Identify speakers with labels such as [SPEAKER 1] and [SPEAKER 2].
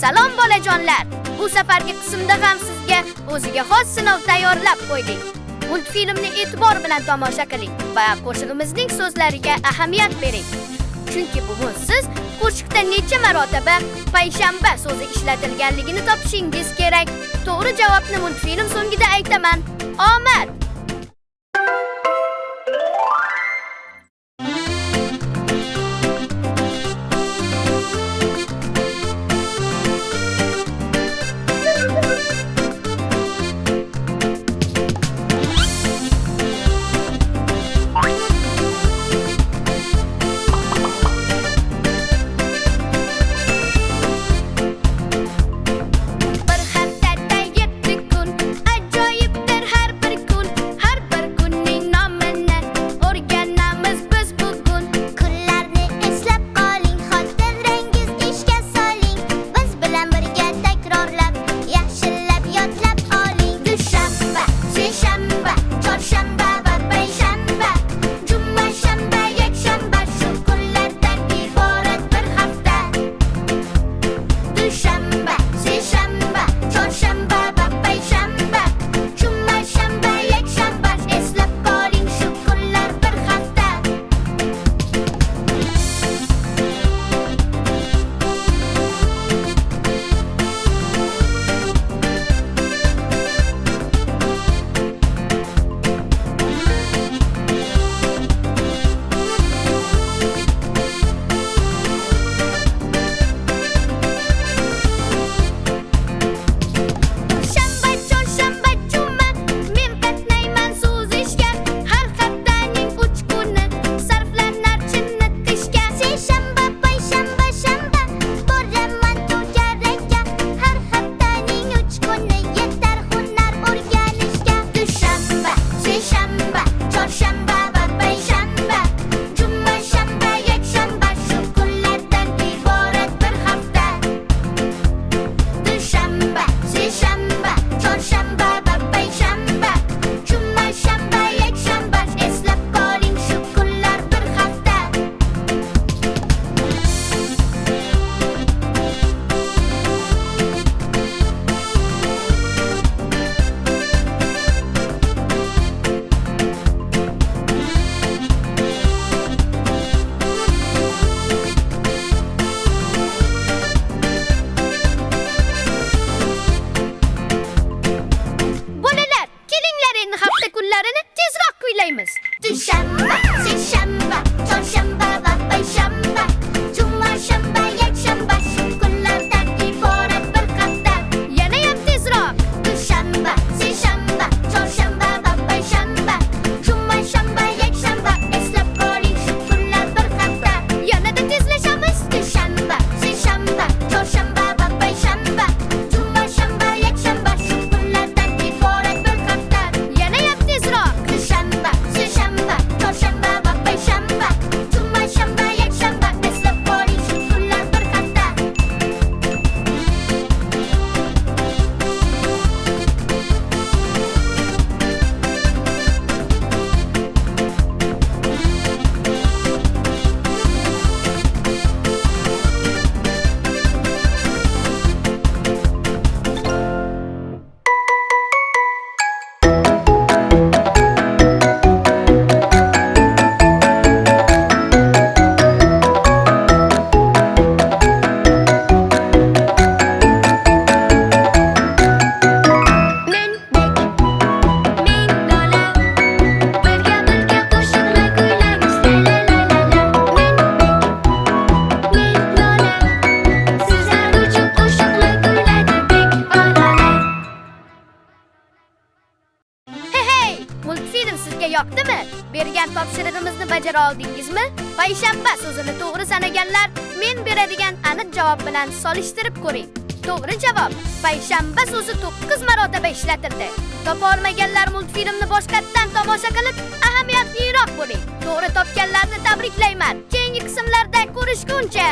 [SPEAKER 1] Salom bolajonlar. Bu safargi qismda ham sizga o'ziga xos sinov tayyorlab qo'ydik. Multfilmni e'tibor bilan tomosha qiling va qo'shig'imizning so'zlariga ahamiyat bering. Chunki bugun siz qo'shiqda necha marotaba payshanba so'zi ishlatilganligini topishingiz kerak. To'g'ri javobni multfilm so'ngida aytaman. Omad! Dushanba, seshanba, chorshanba va payshanba, juma, shanba, yakshanba, shu kunlardan iborat bir hafta. Yanayam tezroq. Dushanba, seshanba, chorshanba va payshanba, juma, shanba, yakshanba, eslab qoling shu kunlar bir hafta. Yanada tezlashamiz. Dushanba, seshanba, chorshanba va payshanba, juma, shanba, yakshanba, shu kunlardan iborat bir hafta. Yanayam tezroq. Dushanba, seshanba, chorshanba va payshanba, juma, shanba, yakshanba, eslab qoling shu kunlar bir hafta. Hey, multfilm sizga yoqdimi? Bergan topshirig'imizni bajara oldingizmi? Payshanba so'zini to'g'ri sanaganlar men beradigan aniq javob bilan solishtirib ko'ring. To'g'ri javob payshanba so'zi 9 marotaba ishlatildi. Topa olmaganlar multfilmni boshqatdan tomosha qilib, ahamiyatliroq bo'ling. To'g'ri topganlarni tabriklayman. Keyingi qismlarda ko'rishguncha